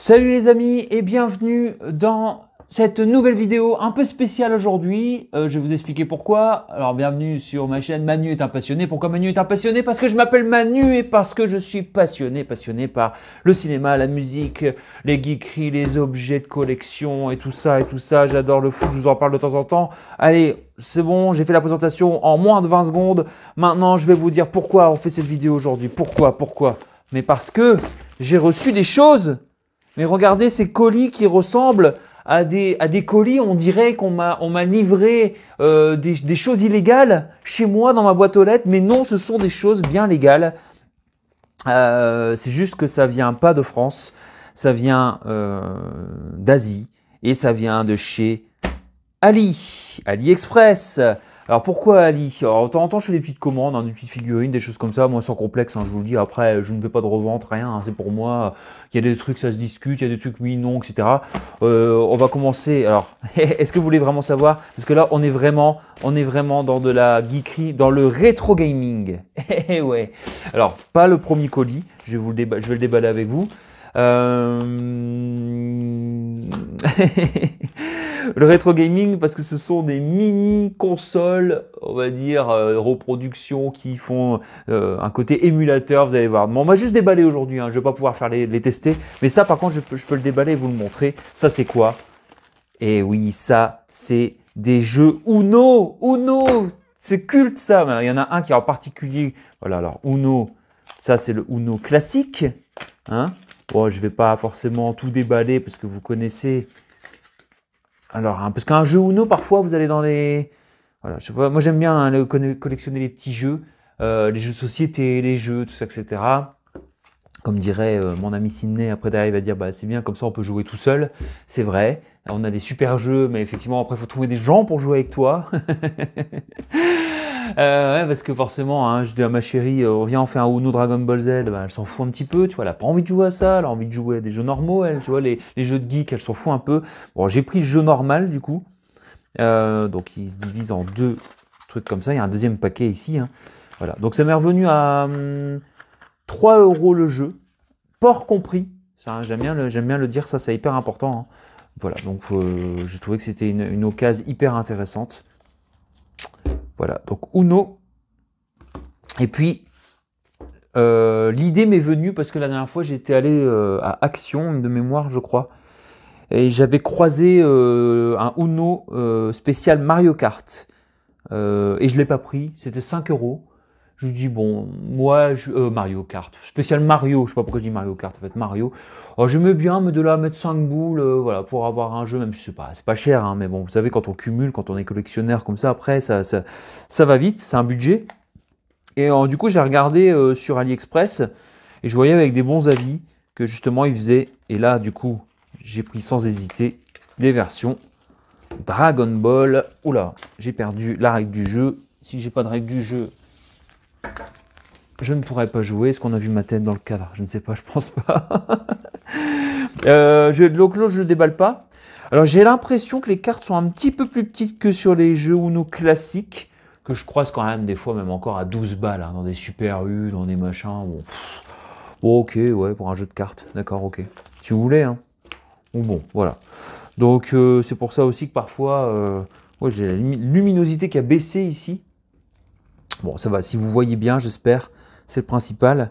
Salut les amis et bienvenue dans cette nouvelle vidéo un peu spéciale aujourd'hui. Je vais vous expliquer pourquoi. Alors bienvenue sur ma chaîne Manu est un passionné. Pourquoi Manu est un passionné? Parce que je m'appelle Manu et parce que je suis passionné par le cinéma, la musique, les geekeries, les objets de collection et tout ça. J'adore le foot, je vous en parle de temps en temps. Allez, c'est bon, j'ai fait la présentation en moins de 20 secondes. Maintenant, je vais vous dire pourquoi on fait cette vidéo aujourd'hui. Pourquoi? Mais parce que j'ai reçu des choses. Mais regardez ces colis qui ressemblent à des colis, on dirait qu'on m'a livré des choses illégales chez moi dans ma boîte aux lettres, mais non, ce sont des choses bien légales. C'est juste que ça vient pas de France, ça vient d'Asie et ça vient de chez AliExpress. Alors pourquoi Ali? Alors, de temps en temps, je fais des petites commandes, des petites figurines, des choses comme ça. Moi, sans complexe, je vous le dis. Après, je ne fais pas de revente, rien. C'est pour moi. Il y a des trucs, ça se discute. Il y a des trucs, oui, non, etc. On va commencer. Alors, est-ce que vous voulez vraiment savoir? Parce que là, on est vraiment dans de la geekerie, dans le rétro gaming. Ouais. Alors, pas le premier colis. Je vais le déballer avec vous. Le rétro gaming parce que ce sont des mini consoles, on va dire reproduction qui font un côté émulateur, vous allez voir. Bon, on va juste déballer aujourd'hui, je vais pas pouvoir faire les tester, mais ça par contre je peux le déballer et vous le montrer. Ça c'est quoi? Et oui, ça c'est des jeux Uno, c'est culte ça. Il y en a un qui est en particulier, voilà, alors Uno, ça c'est le Uno classique, hein. Bon, je vais pas forcément tout déballer parce que vous connaissez. Alors, parce qu'un jeu Uno, parfois, vous allez dans les... Voilà, je sais pas, moi j'aime bien collectionner les petits jeux, les jeux de société, les jeux, tout ça, etc. Comme dirait mon ami Sydney, après derrière il va dire, bah, c'est bien, comme ça on peut jouer tout seul. C'est vrai, on a des super jeux, mais effectivement après il faut trouver des gens pour jouer avec toi. Ouais, parce que forcément, je dis à ma chérie, viens on fait un Uno Dragon Ball Z, bah, elle s'en fout un petit peu, tu vois, elle a pas envie de jouer à ça, elle a envie de jouer à des jeux normaux, elle, tu vois, les jeux de geek, elle s'en fout un peu. Bon, j'ai pris le jeu normal du coup, donc il se divise en deux trucs comme ça, il y a un deuxième paquet ici, hein. Voilà, donc ça m'est revenu à 3 € le jeu, port compris, ça, j'aime bien le dire, ça c'est hyper important, hein. Voilà, donc j'ai trouvé que c'était une occasion hyper intéressante. Voilà, donc Uno. Et puis, l'idée m'est venue parce que la dernière fois, j'étais allé à Action, de mémoire, je crois. Et j'avais croisé un Uno spécial Mario Kart. Et je ne l'ai pas pris, c'était 5 €. Je lui dis, bon, moi, Mario Kart, spécial Mario, je sais pas pourquoi je dis Mario Kart, en fait, Mario. Oh, j'aimais bien, mais de là à mettre 5 boules, voilà, pour avoir un jeu, même si c'est pas cher, hein, mais bon, vous savez, quand on cumule, quand on est collectionneur comme ça, après, ça va vite, c'est un budget. Et du coup, j'ai regardé sur AliExpress, et je voyais avec des bons avis que justement, ils faisaient, et là, du coup, j'ai pris sans hésiter les versions Dragon Ball. Oula, j'ai perdu la règle du jeu. Si j'ai pas de règle du jeu, je ne pourrais pas jouer. Est-ce qu'on a vu ma tête dans le cadre? Je ne sais pas, je pense pas. Donc là, je ne le déballe pas. Alors j'ai l'impression que les cartes sont un petit peu plus petites que sur les jeux Uno classiques, que je croise quand même des fois même encore à 12 balles, hein, dans des Super U, dans des machins. Bon, bon, ok, ouais, pour un jeu de cartes, d'accord, ok. Si vous voulez, hein. Bon, voilà. Donc c'est pour ça aussi que parfois, ouais, j'ai la luminosité qui a baissé ici. Bon, ça va, si vous voyez bien, j'espère, c'est le principal.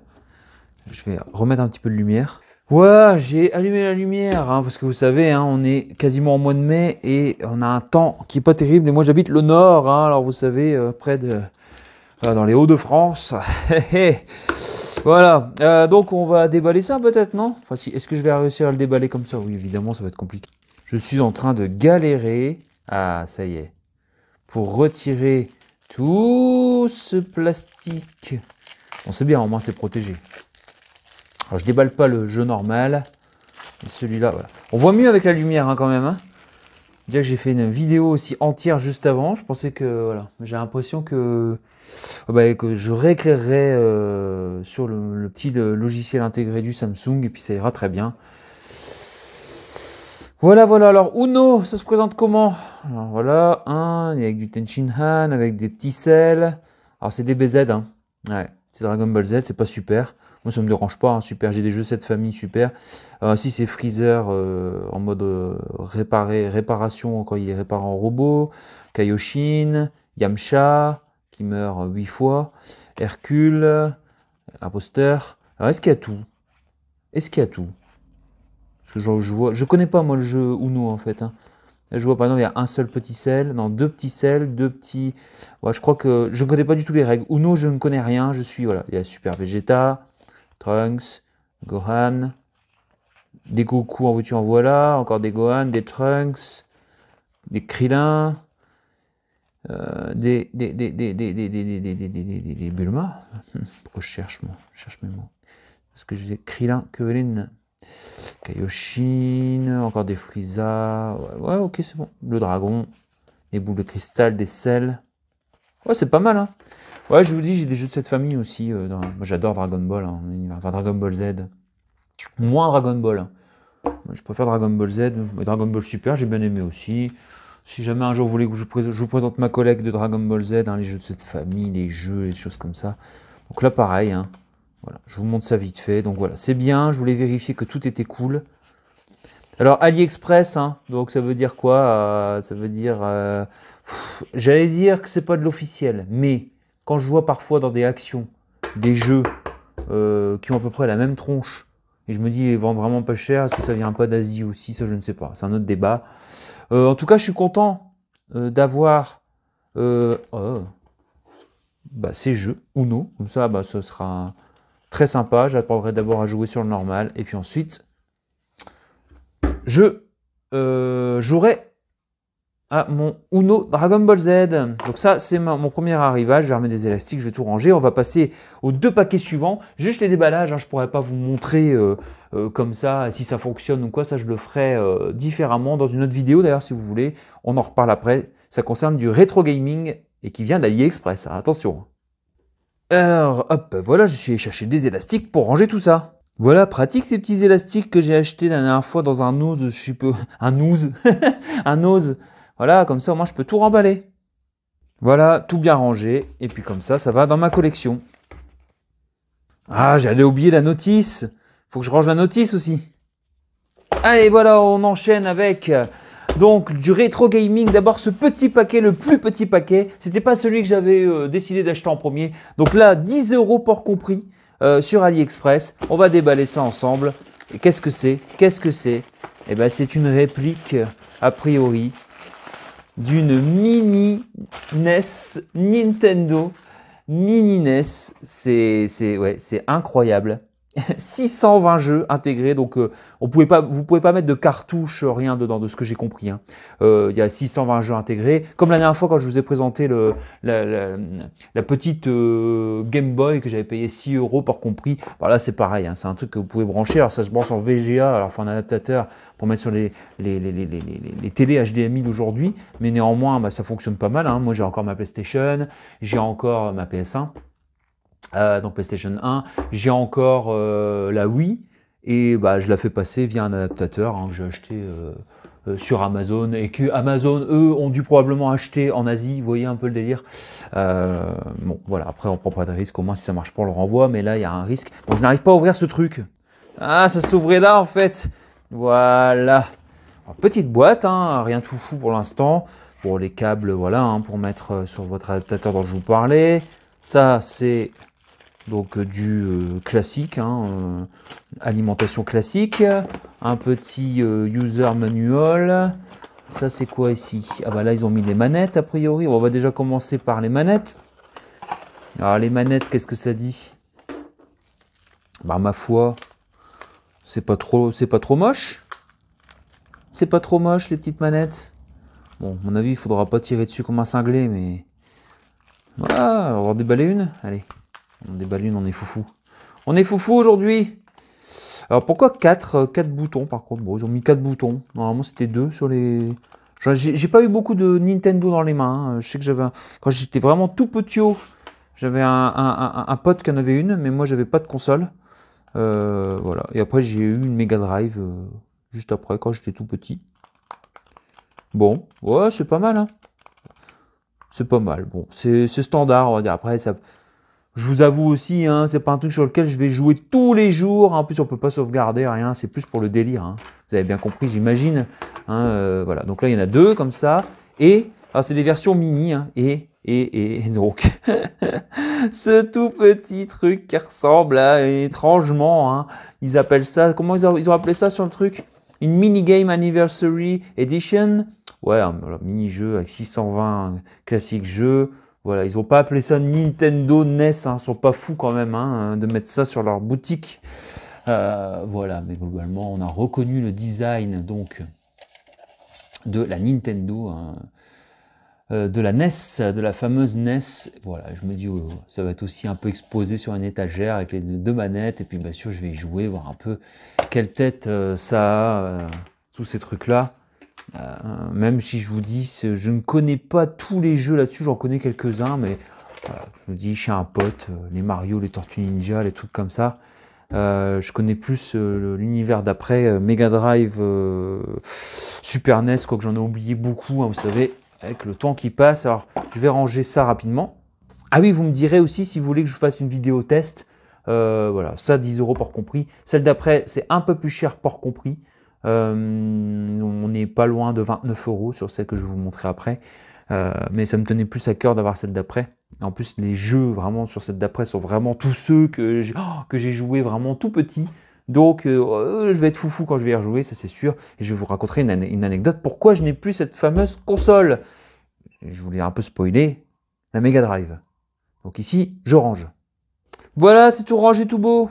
Je vais remettre un petit peu de lumière. Voilà, j'ai allumé la lumière, hein, parce que vous savez, hein, on est quasiment au mois de mai et on a un temps qui est pas terrible. Et moi, j'habite le nord, hein, alors vous savez, près de... dans les Hauts-de-France. Voilà, donc on va déballer ça peut-être, non? Enfin, si, est-ce que je vais réussir à le déballer comme ça? Oui, évidemment, ça va être compliqué. Je suis en train de galérer. Ah, ça y est. Pour retirer tout ce plastique. Bon, c'est bien, au moins c'est protégé. Alors, je déballe pas le jeu normal. Mais celui-là, voilà. On voit mieux avec la lumière, hein, quand même. Hein. Déjà que j'ai fait une vidéo aussi entière juste avant. Je pensais que, voilà. J'ai l'impression que je rééclairerais sur le petit logiciel intégré du Samsung. Et puis ça ira très bien. Voilà. Alors, Uno, ça se présente comment? Alors, voilà, avec du Tenshinhan, avec des petits sels. Alors, c'est des BZ, hein. Ouais, c'est Dragon Ball Z, c'est pas super. Moi, ça me dérange pas, hein, super. J'ai des jeux cette famille, super. Si c'est Freezer en mode réparation quand il est réparé en robot. Kaioshin, Yamcha, qui meurt 8 fois. Hercule, imposteur. Alors, est-ce qu'il y a tout? Est-ce qu'il y a tout? Parce que je connais pas moi le jeu Uno en fait, hein. Là, je vois par exemple, il y a un seul petit sel, non, deux petits sels, deux petits. Ouais, je crois que je ne connais pas du tout les règles. Uno, je ne connais rien. Je suis, voilà, il y a Super Vegeta, Trunks, Gohan, des Goku en veux-tu en voilà, encore des Gohan, des Trunks, des Krillin, des Bulma. Pourquoi je cherche, moi? Je cherche mes mots. Parce que j'ai Krillin, Kuririn. Kaioshin, encore des Frieza. Ouais, ok, c'est bon. Le dragon, les boules de cristal, des sels. Ouais, c'est pas mal, hein. Ouais, je vous dis, j'ai des jeux de cette famille aussi. Moi, j'adore Dragon Ball, hein. Enfin, Dragon Ball Z. Moins Dragon Ball, hein. Moi, je préfère Dragon Ball Z. Mais Dragon Ball Super, j'ai bien aimé aussi. Si jamais un jour vous voulez que je vous présente ma collègue de Dragon Ball Z, hein, les jeux de cette famille, les jeux, les choses comme ça. Donc là, pareil, hein. Voilà, je vous montre ça vite fait. Donc voilà, c'est bien. Je voulais vérifier que tout était cool. Alors AliExpress, hein, donc ça veut dire quoi? Ça veut dire, j'allais dire que c'est pas de l'officiel, mais quand je vois parfois dans des actions des jeux qui ont à peu près la même tronche, et je me dis ils vendent vraiment pas cher, est-ce que ça vient pas d'Asie aussi? Ça je ne sais pas, c'est un autre débat. En tout cas, je suis content d'avoir ces jeux Uno, comme ça, ce sera très sympa. J'apprendrai d'abord à jouer sur le normal, et puis ensuite, je jouerai à mon Uno Dragon Ball Z. Donc ça, c'est mon premier arrivage. Je vais remettre des élastiques, je vais tout ranger. On va passer aux 2 paquets suivants. Juste les déballages, hein, je ne pourrais pas vous montrer comme ça, si ça fonctionne ou quoi. Ça, je le ferai différemment dans une autre vidéo, d'ailleurs, si vous voulez. On en reparle après. Ça concerne du rétro gaming et qui vient d'AliExpress. Hein, attention. Alors, hop, voilà, je suis allé chercher des élastiques pour ranger tout ça. Voilà, pratique ces petits élastiques que j'ai achetés la dernière fois dans un nose, je sais pas, un nose, un nose. Voilà, comme ça au moins je peux tout remballer. Voilà, tout bien rangé, et puis comme ça va dans ma collection. Ah, j'allais oublier la notice. Faut que je range la notice aussi. Allez, voilà, on enchaîne avec donc du rétro gaming. D'abord ce petit paquet, le plus petit paquet. C'était pas celui que j'avais décidé d'acheter en premier. Donc là, 10 € port compris. Sur AliExpress, on va déballer ça ensemble. Et qu'est-ce que c'est? Qu'est-ce que c'est? Eh ben, c'est une réplique, a priori, d'une mini NES Nintendo. Mini NES, c'est incroyable. 620 jeux intégrés, donc vous pouvez pas mettre de cartouches, rien dedans, de ce que j'ai compris, hein. Il y a 620 jeux intégrés. Comme la dernière fois quand je vous ai présenté la petite Game Boy que j'avais payé 6 € par compris. Voilà, c'est pareil, hein, c'est un truc que vous pouvez brancher. Alors ça se branche en VGA, alors il faut un adaptateur pour mettre sur les télé HDMI d'aujourd'hui, mais néanmoins ça fonctionne pas mal, hein. Moi j'ai encore ma PlayStation, j'ai encore ma PS1. Donc PlayStation 1, j'ai encore la Wii et je la fais passer via un adaptateur, hein, que j'ai acheté sur Amazon et que Amazon, eux, ont dû probablement acheter en Asie. Vous voyez un peu le délire. Bon, voilà, après on prend pas de risque, au moins si ça marche pas on le renvoie, mais là il y a un risque. Bon, je n'arrive pas à ouvrir ce truc. Ah, ça s'ouvrait là en fait. Voilà. Alors, petite boîte, hein, rien de foufou pour l'instant. Pour les câbles, voilà, hein, pour mettre sur votre adaptateur dont je vous parlais. Ça, c'est donc du classique, hein, alimentation classique, un petit user manual. Ça c'est quoi ici? Ah bah là ils ont mis les manettes a priori. On va déjà commencer par les manettes. Alors les manettes, qu'est-ce que ça dit? Bah ma foi, c'est pas trop moche. C'est pas trop moche les petites manettes. Bon, à mon avis il faudra pas tirer dessus comme un cinglé, mais voilà, on va en déballer une. Allez. On déballe une, on est foufou. On est foufou aujourd'hui. Alors pourquoi 4 boutons par contre? Bon, ils ont mis 4 boutons. Normalement c'était 2 sur les... J'ai pas eu beaucoup de Nintendo dans les mains, hein. Je sais que quand j'étais vraiment tout petit, j'avais un pote qui en avait une, mais moi j'avais pas de console. Voilà. Et après j'ai eu une Mega Drive juste après quand j'étais tout petit. Bon, ouais, c'est pas mal, hein. C'est pas mal. Bon, c'est standard, on va dire. Après, ça... Je vous avoue aussi, hein, c'est pas un truc sur lequel je vais jouer tous les jours. En plus, on peut pas sauvegarder, rien. C'est plus pour le délire. Hein. Vous avez bien compris, j'imagine. Hein, voilà. Donc là, il y en a 2 comme ça. Et c'est des versions mini. Hein, et donc, ce tout petit truc qui ressemble à étrangement. Hein, ils appellent ça. Comment ils ont appelé ça sur le truc? Une Minigame Anniversary Edition. Ouais, un mini-jeu avec 620 classiques jeux. Voilà, ils n'ont pas appelé ça Nintendo NES, hein, ils ne sont pas fous quand même hein, de mettre ça sur leur boutique. Voilà, mais globalement, on a reconnu le design donc de la Nintendo, hein, de la NES, de la fameuse NES. Voilà, je me dis, ça va être aussi un peu exposé sur une étagère avec les 2 manettes. Et puis, bien sûr, je vais y jouer, voir un peu quelle tête ça a, tous ces trucs-là. Même si je vous dis, je ne connais pas tous les jeux là-dessus, j'en connais quelques-uns, mais je me dis, chez un pote, les Mario, les Tortues Ninja, les trucs comme ça. Je connais plus l'univers d'après, Mega Drive, Super NES, quoique j'en ai oublié beaucoup, hein, vous savez, avec le temps qui passe. Alors, je vais ranger ça rapidement. Ah oui, vous me direz aussi si vous voulez que je fasse une vidéo test. Voilà, ça 10 € port compris. Celle d'après, c'est un peu plus cher port compris. On n'est pas loin de 29 € sur celle que je vais vous montrer après. Mais ça me tenait plus à cœur d'avoir celle d'après. En plus, les jeux vraiment sur celle d'après sont vraiment tous ceux que j'ai joué vraiment tout petit. Donc, je vais être foufou quand je vais y rejouer, ça c'est sûr. Et je vais vous raconter une anecdote. Pourquoi je n'ai plus cette fameuse console? Je voulais un peu spoiler la Mega Drive. Donc ici, je range. Voilà, c'est tout rangé, tout beau.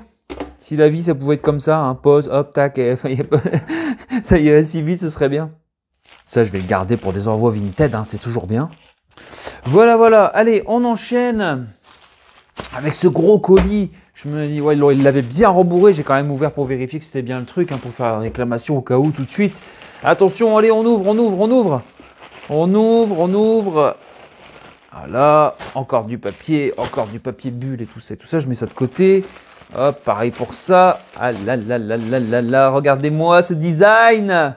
Si la vie, ça pouvait être comme ça, hein, pause, hop, tac, et, ça irait si vite, ce serait bien. Ça, je vais le garder pour des envois Vinted, hein, c'est toujours bien. Voilà, voilà. Allez, on enchaîne avec ce gros colis. Je me dis, ouais, il l'avait bien rembourré. J'ai quand même ouvert pour vérifier que c'était bien le truc, hein, pour faire la réclamation au cas où tout de suite. Attention, allez, on ouvre, on ouvre, on ouvre. On ouvre, on ouvre. Voilà, encore du papier bulle et tout ça, je mets ça de côté. Hop, pareil pour ça. Ah là là là là là là, regardez-moi ce design.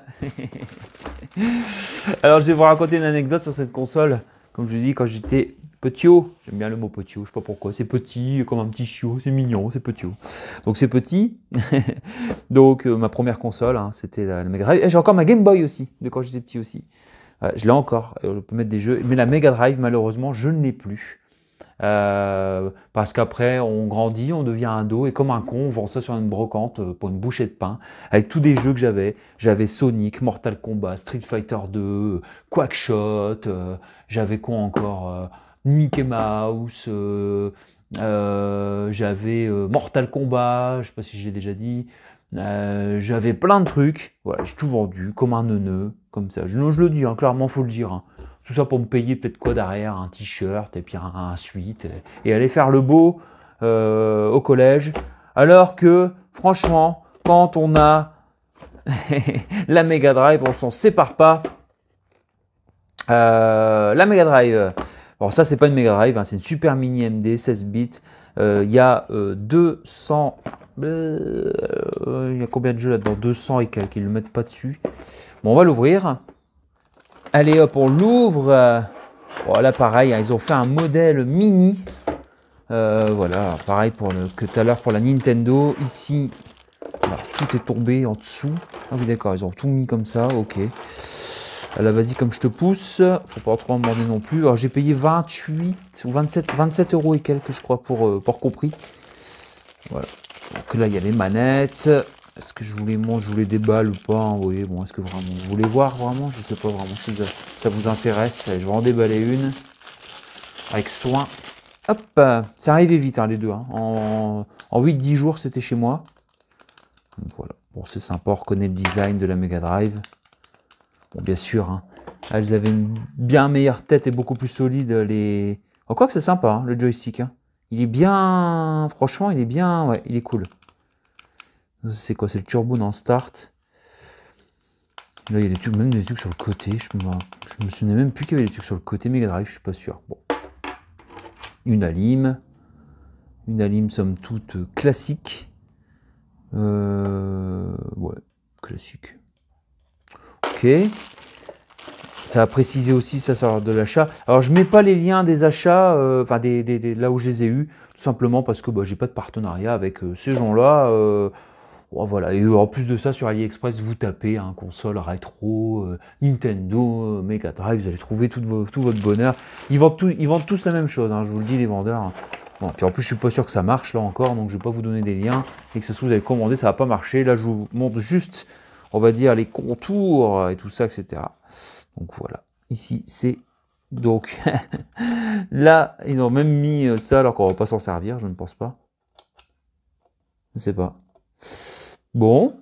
Alors, je vais vous raconter une anecdote sur cette console. Comme je vous dis, quand j'étais petio, j'aime bien le mot petio, je sais pas pourquoi, c'est petit, comme un petit chiot, c'est mignon, c'est petio. Donc c'est petit. Donc ma première console, hein, c'était la Mega Drive. Et j'ai encore ma Game Boy aussi, de quand j'étais petit aussi. Je l'ai encore, je peux mettre des jeux. Mais la Mega Drive, malheureusement, je ne l'ai plus. Parce qu'après, on grandit, on devient ado, et comme un con, on vend ça sur une brocante pour une bouchée de pain, avec tous des jeux que j'avais. J'avais Sonic, Mortal Kombat, Street Fighter 2, Quackshot, j'avais quoi encore, Mickey Mouse, j'avais Mortal Kombat, je sais pas si j'ai déjà dit. J'avais plein de trucs, voilà, j'ai tout vendu comme un neuneu, comme ça. Je le dis, hein, clairement, faut le dire. Hein. Tout ça pour me payer peut-être quoi derrière, un t-shirt et puis un sweat et aller faire le beau au collège. Alors que, franchement, quand on a la Mega Drive, on s'en sépare pas. La Mega Drive, bon ça c'est pas une Mega Drive, hein, c'est une Super Mini MD 16 bits. Il y a 200... il y a combien de jeux là-dedans? 200 et quelques, ils ne le mettent pas dessus. Bon, on va l'ouvrir. Allez hop, on l'ouvre. Voilà, pareil, hein, ils ont fait un modèle mini. Voilà, pareil que tout à l'heure pour la Nintendo. Ici, voilà, tout est tombé en dessous. Ah oui, d'accord, ils ont tout mis comme ça, ok. Là, vas-y, comme je te pousse. Faut pas trop en demander non plus. Alors, j'ai payé 28 ou 27 € et quelques, je crois, pour compris. Voilà. Donc là, il y a les manettes. Est-ce que je voulais des balles ou pas? Hein, oui, bon, est-ce que vraiment vous voulez voir vraiment? Je sais pas vraiment si ça vous intéresse. Je vais en déballer une avec soin. Hop, c'est arrivé vite, hein, les deux. Hein. En 8-10 jours, c'était chez moi. Donc, voilà. Bon, c'est sympa, on reconnaît le design de la Mega Drive. Bon, bien sûr, hein, elles avaient une bien meilleure tête et beaucoup plus solide. Oh, quoi que c'est sympa, hein, le joystick. Hein. Il est bien... Franchement, il est bien... Ouais, il est cool. C'est quoi? C'est le turbo dans Start. Là, il y a même des trucs sur le côté. Je me souviens même plus qu'il y avait des trucs sur le côté Mega Drive, je suis pas sûr. Bon. Une Alim, somme toute classique. Ouais, classique. Ok. Ça a précisé aussi ça sur de l'achat. Alors je mets pas les liens des achats, enfin là où je les ai eus, tout simplement parce que bah, j'ai pas de partenariat avec ces gens-là. Oh, voilà. Et en plus de ça, sur AliExpress, vous tapez console rétro, Nintendo, Mega Drive, vous allez trouver tout votre bonheur. Ils vendent tous la même chose, hein, je vous le dis, les vendeurs. Hein. Bon, puis en plus, je suis pas sûr que ça marche là encore, donc je vais pas vous donner des liens. Et que ça se trouve, vous allez commander, ça va pas marcher. Là, je vous montre juste, on va dire, les contours et tout ça, etc. Donc voilà. Ici, c'est donc là, ils ont même mis ça alors qu'on va pas s'en servir, je ne pense pas. Je ne sais pas. Bon,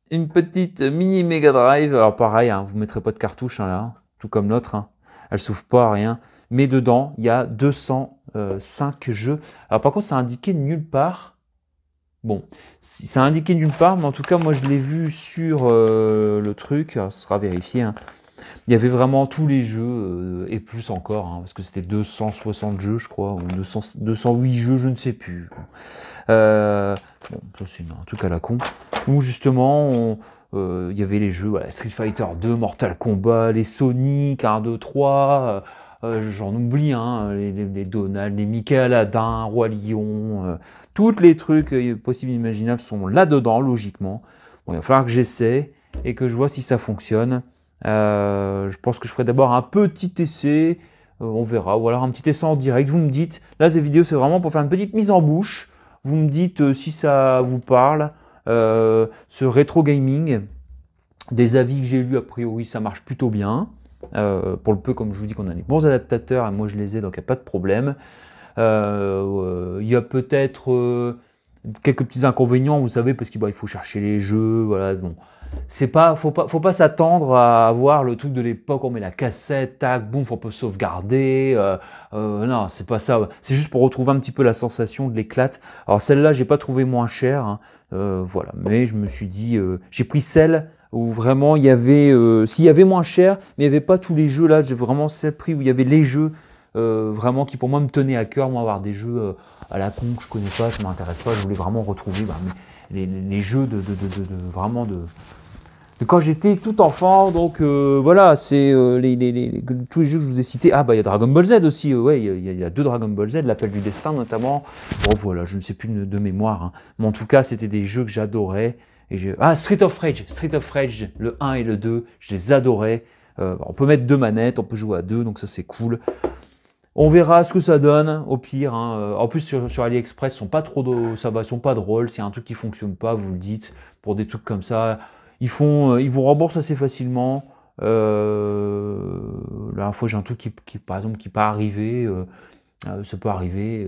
une petite mini Mega Drive. Alors pareil, hein, vous ne mettrez pas de cartouche hein, là, tout comme l'autre. Hein. Elle s'ouvre pas, rien. Mais dedans, il y a 205 jeux. Alors par contre, c'est indiqué nulle part. Bon, c'est indiqué nulle part, mais en tout cas, moi je l'ai vu sur le truc. Alors, ce sera vérifié. Hein. Il y avait vraiment tous les jeux, et plus encore, hein, parce que c'était 260 jeux, je crois, ou 208 jeux, je ne sais plus. Bon, ça c'est un truc à la con. Où justement, il y avait les jeux, voilà, Street Fighter 2, Mortal Kombat, les Sonic 1, 2, 3, j'en oublie, hein, les Donald, les Mickey Aladdin, Roi Lion, tous les trucs possibles et imaginables sont là-dedans, logiquement. Bon, il va falloir que j'essaie et que je vois si ça fonctionne. Je pense que je ferai d'abord un petit essai, on verra, ou alors un petit essai en direct. Vous me dites, là cette vidéo c'est vraiment pour faire une petite mise en bouche. Vous me dites si ça vous parle, ce rétro gaming. Des avis que j'ai lus, a priori ça marche plutôt bien. Pour le peu, comme je vous dis, qu'on a les bons adaptateurs, et moi je les ai, donc il n'y a pas de problème. Il y a peut-être quelques petits inconvénients, vous savez, parce qu'il faut chercher les jeux, voilà, bon. Faut pas s'attendre à avoir le truc de l'époque, on met la cassette, tac, boum, faut pas sauvegarder. Non, c'est pas ça. C'est juste pour retrouver un petit peu la sensation de l'éclate. Alors celle-là, j'ai pas trouvé moins chère, hein. Voilà. Mais je me suis dit, j'ai pris celle où vraiment il y avait, s'il y avait moins cher, mais il n'y avait pas tous les jeux là. J'ai vraiment celle prix où il y avait les jeux. Vraiment qui pour moi me tenaient à cœur, moi avoir des jeux à la con que je connais pas, ça m'intéresse pas, je voulais vraiment retrouver les jeux vraiment de quand j'étais tout enfant, donc voilà, c'est tous les jeux que je vous ai cités. Ah bah il y a Dragon Ball Z aussi, ouais, il y a 2 Dragon Ball Z, l'appel du destin notamment. Bon voilà, je ne sais plus de mémoire, hein. Mais en tout cas c'était des jeux que j'adorais. Ah, Street of Rage, le 1 et le 2, je les adorais. On peut mettre 2 manettes, on peut jouer à 2, donc ça c'est cool. On verra ce que ça donne, au pire. Hein. En plus, sur AliExpress, sont pas drôles. S'il y a un truc qui fonctionne pas, vous le dites. Pour des trucs comme ça, ils vous remboursent assez facilement. La dernière fois, j'ai un truc par exemple, qui pas arrivé. Ça peut arriver,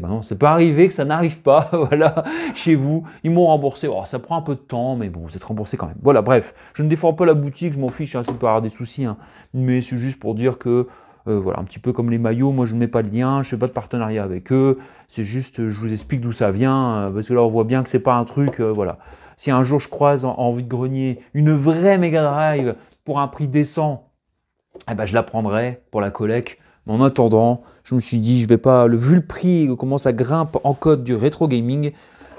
non, ça peut arriver que ça n'arrive pas, voilà, chez vous. Ils m'ont remboursé. Oh, ça prend un peu de temps, mais bon, vous êtes remboursé quand même. Voilà, bref, je ne défends pas la boutique, je m'en fiche, hein, ça peut avoir des soucis, hein, mais c'est juste pour dire que voilà, un petit peu comme les maillots, moi je ne mets pas de lien, je ne fais pas de partenariat avec eux, c'est juste, je vous explique d'où ça vient, parce que là on voit bien que c'est pas un truc, voilà. Si un jour je croise en vide-grenier une vraie Mega Drive pour un prix décent, eh ben, je la prendrai pour la collecte. Mais en attendant, je me suis dit, je vais pas, vu le prix, comment ça grimpe en code du rétro gaming,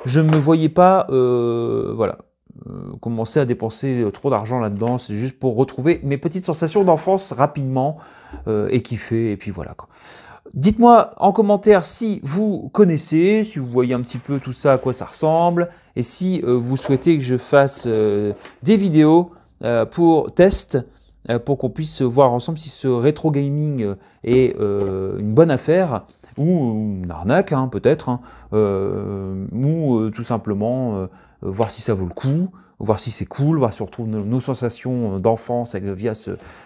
je ne me voyais pas, voilà, commencer à dépenser trop d'argent là-dedans. C'est juste pour retrouver mes petites sensations d'enfance rapidement et kiffer. Et puis voilà, quoi. Dites-moi en commentaire si vous connaissez, si vous voyez un petit peu tout ça, à quoi ça ressemble, et si vous souhaitez que je fasse des vidéos pour test, pour qu'on puisse voir ensemble si ce rétro gaming est une bonne affaire ou une arnaque, hein, peut-être, hein, ou tout simplement voir si ça vaut le coup, voir si c'est cool, voir si on retrouve nos sensations d'enfance via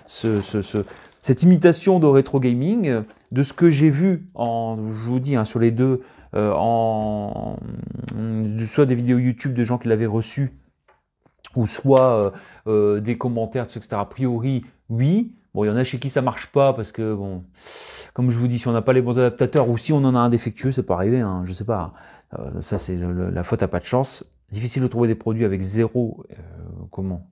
cette imitation de rétro gaming, de ce que j'ai vu, je vous dis, hein, sur les deux, soit des vidéos YouTube de gens qui l'avaient reçu, ou soit des commentaires, etc. A priori, oui. Bon, il y en a chez qui ça marche pas parce que, bon, comme je vous dis, si on n'a pas les bons adaptateurs ou si on en a un défectueux, ça peut arriver, hein, je sais pas. Ça, c'est la faute à pas de chance. Difficile de trouver des produits avec zéro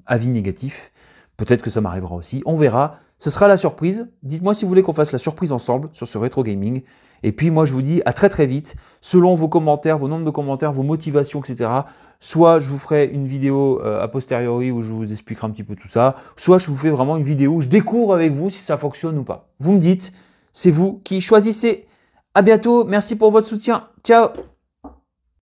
avis négatif. Peut-être que ça m'arrivera aussi, on verra. Ce sera la surprise. Dites-moi si vous voulez qu'on fasse la surprise ensemble sur ce rétro gaming. Et puis moi je vous dis à très très vite, selon vos commentaires, vos nombres de commentaires, vos motivations, etc. Soit je vous ferai une vidéo a posteriori où je vous expliquerai un petit peu tout ça, soit je vous fais vraiment une vidéo où je découvre avec vous si ça fonctionne ou pas. Vous me dites, c'est vous qui choisissez. À bientôt, merci pour votre soutien. Ciao!